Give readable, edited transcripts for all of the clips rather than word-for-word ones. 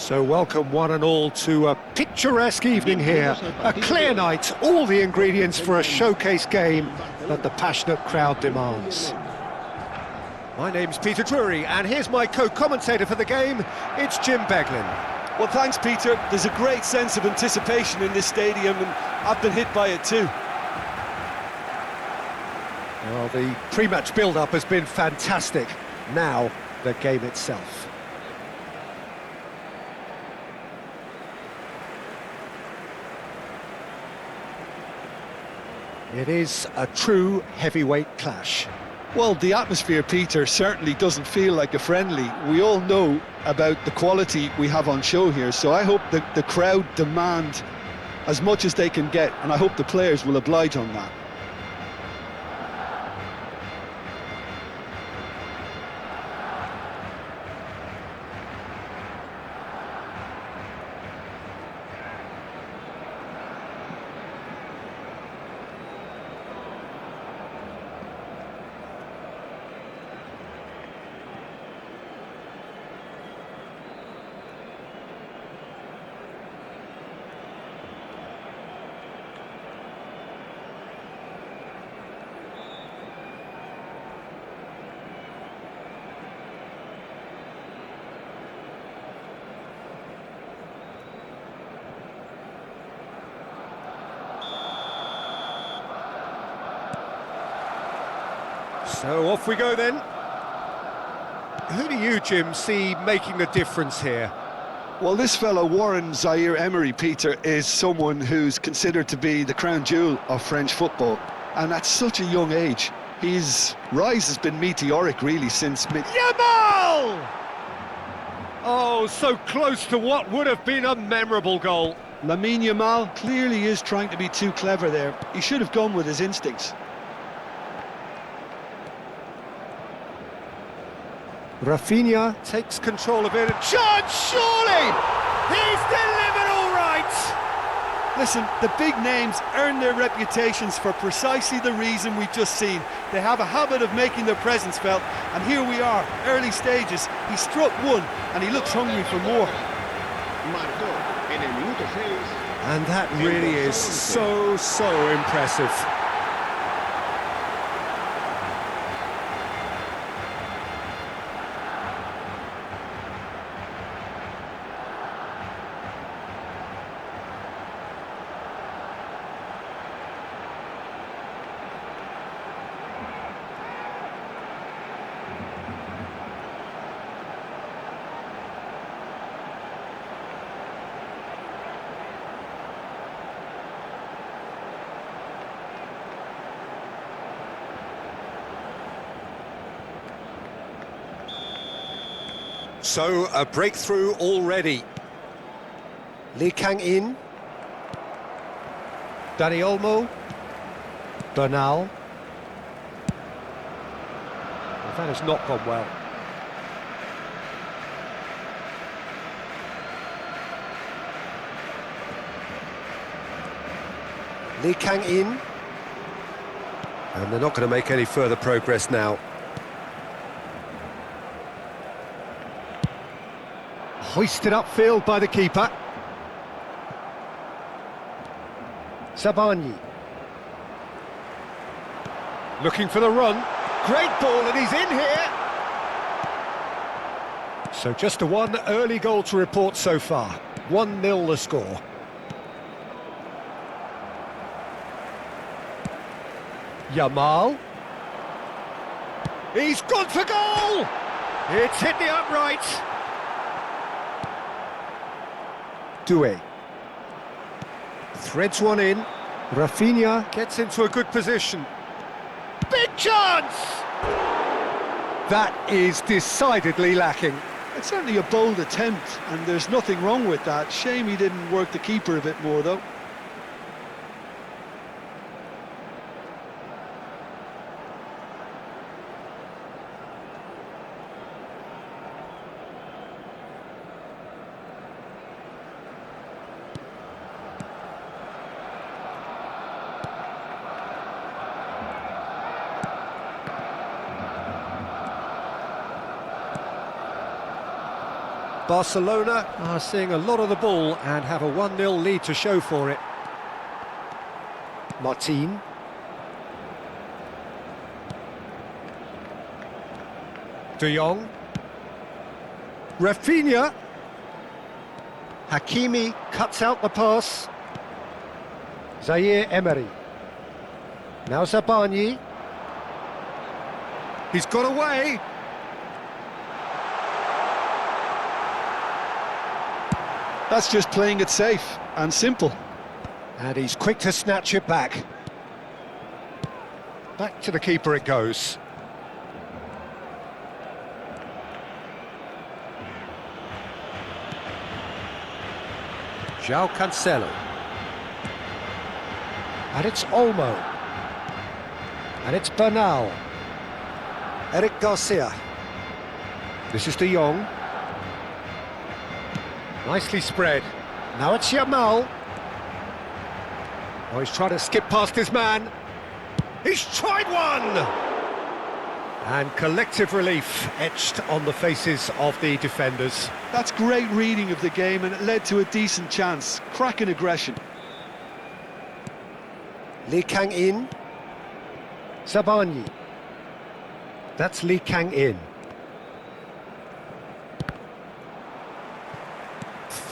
So welcome one and all to a picturesque evening here, a clear night, all the ingredients for a showcase game that the passionate crowd demands. My name's Peter Drury, and here's my co-commentator for the game, it's Jim Beglin. Well, thanks, Peter. There's a great sense of anticipation in this stadium, and I've been hit by it too. Well, the pre-match build-up has been fantastic. Now, the game itself. It is a true heavyweight clash. Well, the atmosphere, Peter, certainly doesn't feel like a friendly. We all know about the quality we have on show here, so I hope that the crowd demand as much as they can get, and I hope the players will oblige on that. So off we go then. Who do you, Jim, see making the difference here? Well, this fellow, Warren Zaire-Emery, Peter, is someone who's considered to be the crown jewel of French football. And at such a young age, his rise has been meteoric, really, since Yamal! Oh, so close to what would have been a memorable goal. Lamine Yamal clearly is trying to be too clever there. He should have gone with his instincts. Rafinha takes control of it. Chance, surely! He's delivered all right! Listen, the big names earn their reputations for precisely the reason we've just seen. They have a habit of making their presence felt, and here we are, early stages. He struck one, and he looks hungry for more. And that really is so impressive. So, a breakthrough already. Lee Kang-in. Dani Olmo. Bernal. Well, that has not gone well. Lee Kang-in. And they're not going to make any further progress now. Hoisted upfield by the keeper. Sabani. Looking for the run. Great ball, and he's in here. So just a one early goal to report so far. 1-0 the score. Yamal. He's gone for goal! It's hit the upright. Doué threads one in. Rafinha gets into a good position. Big chance! That is decidedly lacking. It's certainly a bold attempt, and there's nothing wrong with that. Shame he didn't work the keeper a bit more, though. Barcelona are seeing a lot of the ball and have a 1-0 lead to show for it. Martin. De Jong. Rafinha. Hakimi cuts out the pass. Zaire Emery. Now Zabani. He's got away. That's just playing it safe and simple. And he's quick to snatch it back. Back to the keeper it goes. João Cancelo. And it's Olmo. And it's Bernal. Eric Garcia. This is De Jong. Nicely spread. Now it's Yamal. Oh, he's trying to skip past his man. He's tried one! And collective relief etched on the faces of the defenders. That's great reading of the game, and it led to a decent chance. Cracking aggression. Lee Kang-in. Zabani. That's Lee Kang-in.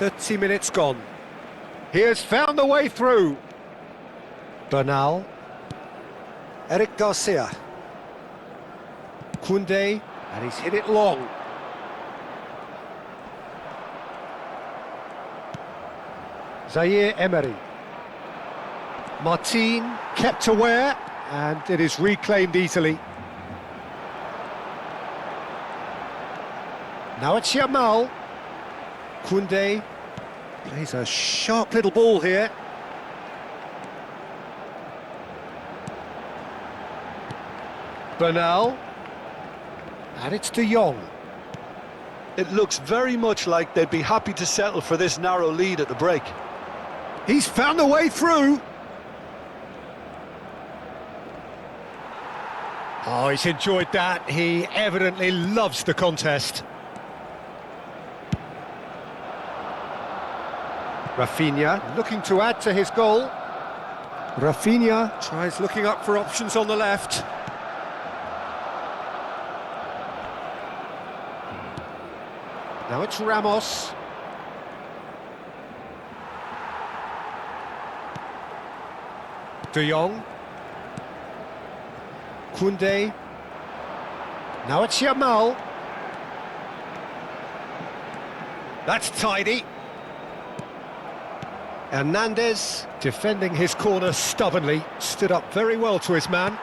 30 minutes gone. He has found a way through. Bernal. Eric Garcia. Koundé, and he's hit it long. Zaire Emery. Martin kept aware, and it is reclaimed easily. Now it's Yamal. Koundé plays a sharp little ball here. Bernal. And it's De Jong. It looks very much like they'd be happy to settle for this narrow lead at the break. He's found a way through. Oh, he's enjoyed that. He evidently loves the contest. Rafinha looking to add to his goal. Rafinha tries looking up for options on the left. Now it's Ramos. De Jong. Koundé. Now it's Yamal. That's tidy. Hernandez, defending his corner stubbornly, stood up very well to his man.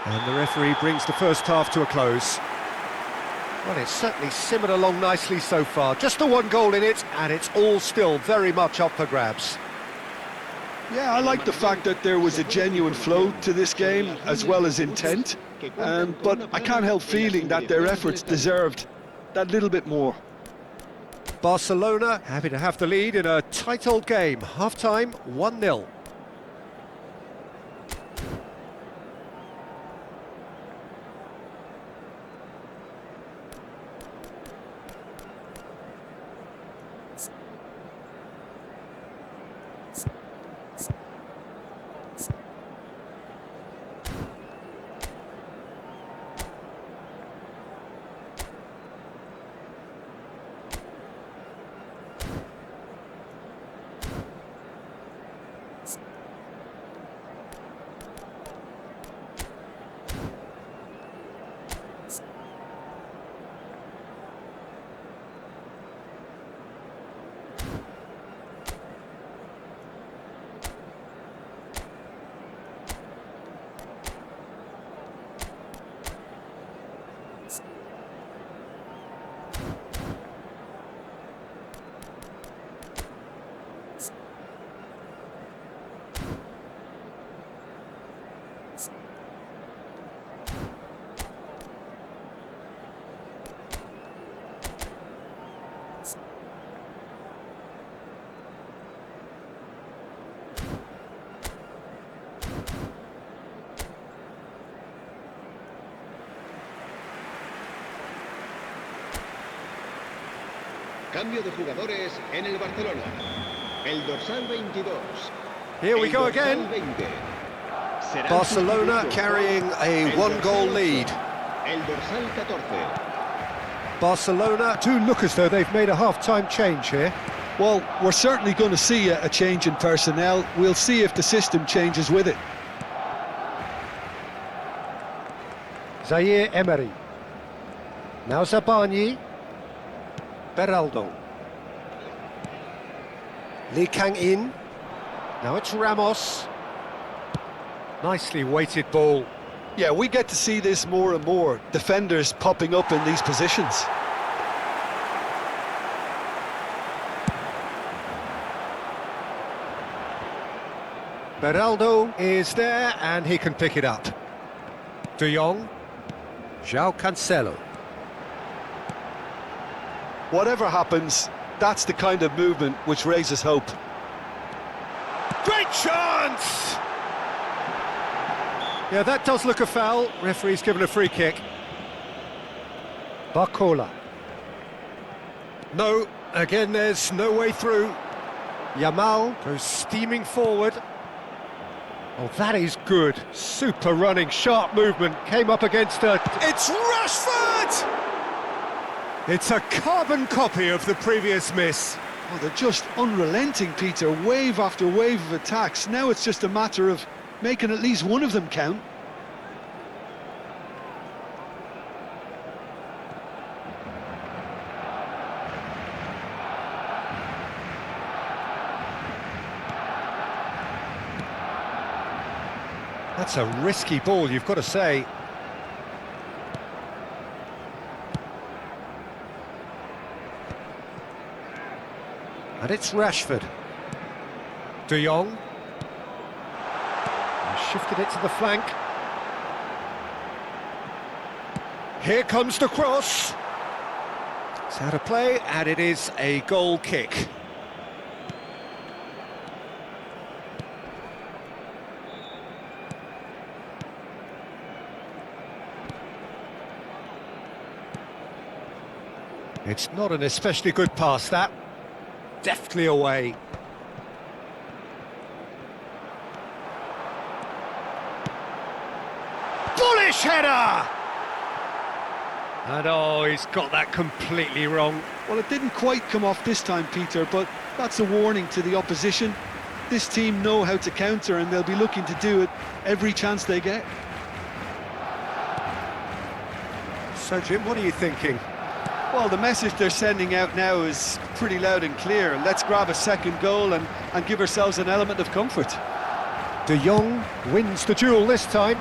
And the referee brings the first half to a close. Well, it's certainly simmered along nicely so far. Just the one goal in it, and it's all still very much up for grabs. Yeah, I like the fact that there was a genuine flow to this game, as well as intent. But I can't help feeling that their efforts deserved that little bit more. Barcelona happy to have the lead in a tight old game. Half-time, 1-0. Cambio de jugadores en el Barcelona. El dorsal 22. Here we El go dorsal again. 20. Serán Barcelona sustituidos carrying por a el one-goal dorsal 8, lead. El dorsal 14. Barcelona do look as though they've made a half-time change here. Well, we're certainly going to see a change in personnel. We'll see if the system changes with it. Zaire Emery. Now Zabani. Beraldo. Lee Kang-in. Now it's Ramos. Nicely weighted ball. Yeah, we get to see this more and more. Defenders popping up in these positions. Beraldo is there and he can pick it up. De Jong. João Cancelo. Whatever happens, that's the kind of movement which raises hope. Great chance! Yeah, that does look a foul. Referee's given a free kick. Barcola. No, again there's no way through. Yamal goes steaming forward. Oh, that is good. Super running, sharp movement. Came up against her. It's Rashford! It's a carbon copy of the previous miss. Oh, they're just unrelenting, Peter. Wave after wave of attacks. Now it's just a matter of making at least one of them count. That's a risky ball, you've got to say. And it's Rashford. De Jong. Shifted it to the flank. Here comes the cross. It's out of play, and it is a goal kick. It's not an especially good pass, that. Deftly away. Bullish header! And oh, he's got that completely wrong. Well, it didn't quite come off this time, Peter, but that's a warning to the opposition. This team know how to counter, and they'll be looking to do it every chance they get. So, Jim, what are you thinking? Well, the message they're sending out now is pretty loud and clear. Let's grab a second goal and give ourselves an element of comfort. De Jong wins the duel this time.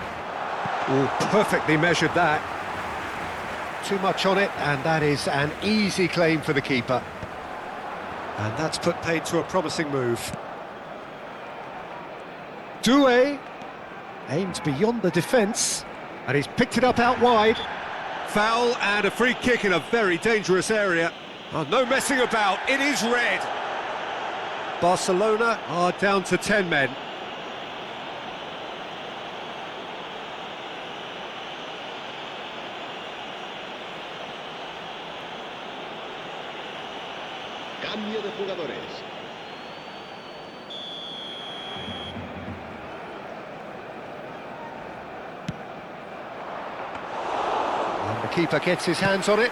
Oh, perfectly measured that. Too much on it, and that is an easy claim for the keeper. And that's put paid to a promising move. Doué aimed beyond the defence, and he's picked it up out wide. Foul and a free kick in a very dangerous area. Oh, no messing about, it is red. Barcelona are down to 10 men. Cambio de jugadores. And the keeper gets his hands on it.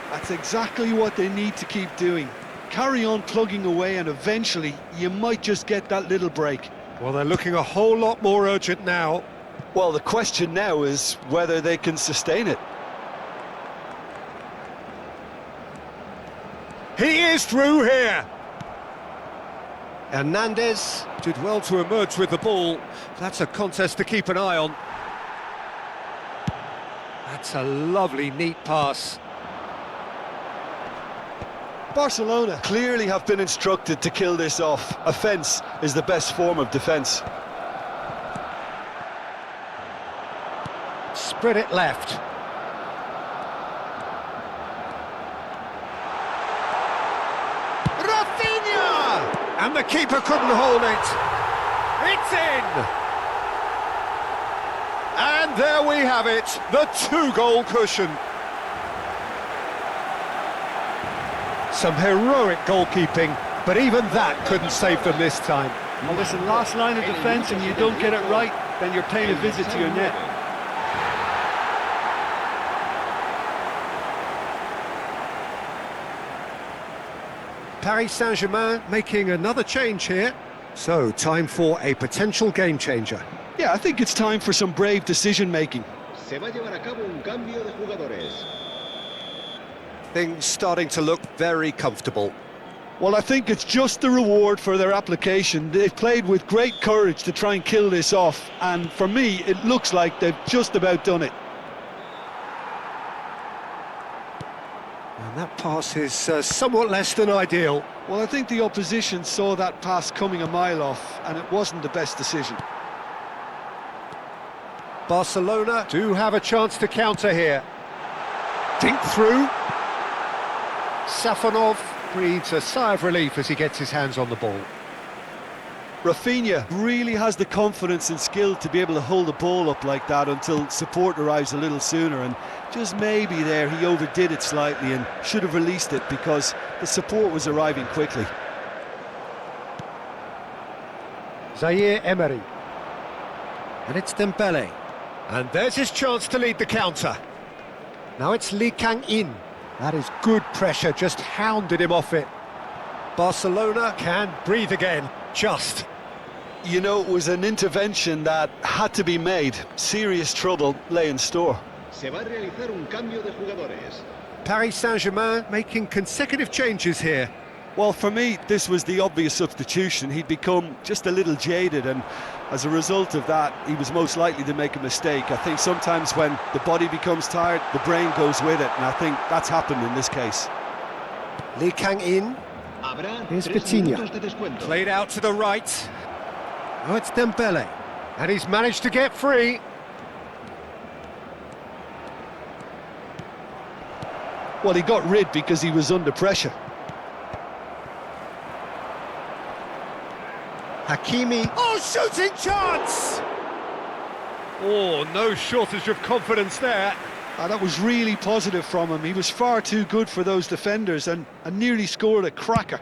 That's exactly what they need to keep doing. Carry on plugging away, and eventually you might just get that little break. Well, they're looking a whole lot more urgent now. Well, the question now is whether they can sustain it. He is through here. Hernandez did well to emerge with the ball. That's a contest to keep an eye on. That's a lovely, neat pass. Barcelona clearly have been instructed to kill this off. Offence is the best form of defence. Spread it left. Rafinha! And the keeper couldn't hold it. It's in! And there we have it, the two-goal cushion. Some heroic goalkeeping, but even that couldn't save them this time. Well, listen, last line of defence and you don't get it right, then you're paying a visit to your net. Paris Saint-Germain making another change here. So, time for a potential game changer. Yeah, I think it's time for some brave decision-making. Se va a llevar a cabo un cambio de jugadores. Things starting to look very comfortable. Well, I think it's just the reward for their application. They've played with great courage to try and kill this off, and for me, it looks like they've just about done it. And that pass is somewhat less than ideal. Well, I think the opposition saw that pass coming a mile off, and it wasn't the best decision. Barcelona do have a chance to counter here. Dink through. Safonov breathes a sigh of relief as he gets his hands on the ball. Rafinha really has the confidence and skill to be able to hold the ball up like that until support arrives a little sooner, and just maybe there he overdid it slightly and should have released it because the support was arriving quickly. Zaire Emery. And it's Dembele. And there's his chance to lead the counter. Now it's Lee Kang-in. That is good pressure, just hounded him off it. Barcelona can breathe again, just. You know, it was an intervention that had to be made. Serious trouble lay in store. Se va a realizar un cambio de jugadores. Paris Saint-Germain making consecutive changes here. Well, for me, this was the obvious substitution. He'd become just a little jaded, and as a result of that, he was most likely to make a mistake. I think sometimes when the body becomes tired, the brain goes with it, and I think that's happened in this case. Lee Kang-in. Here's Vitinha. Played out to the right. Oh, it's Dembele. And he's managed to get free. Well, he got rid because he was under pressure. Hakimi. Oh, shooting chance! Oh, no shortage of confidence there. That was really positive from him. He was far too good for those defenders and nearly scored a cracker.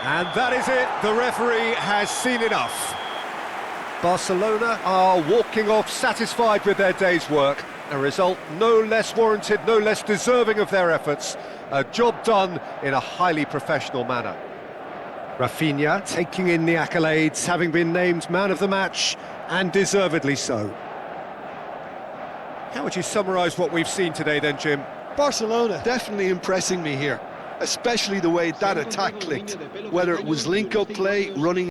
And that is it. The referee has seen enough. Barcelona are walking off satisfied with their day's work. A result no less warranted, no less deserving of their efforts. A job done in a highly professional manner. Rafinha taking in the accolades, having been named man of the match, and deservedly so. How would you summarise what we've seen today then, Jim? Barcelona definitely impressing me here, especially the way that attack clicked, whether it was link-up play, running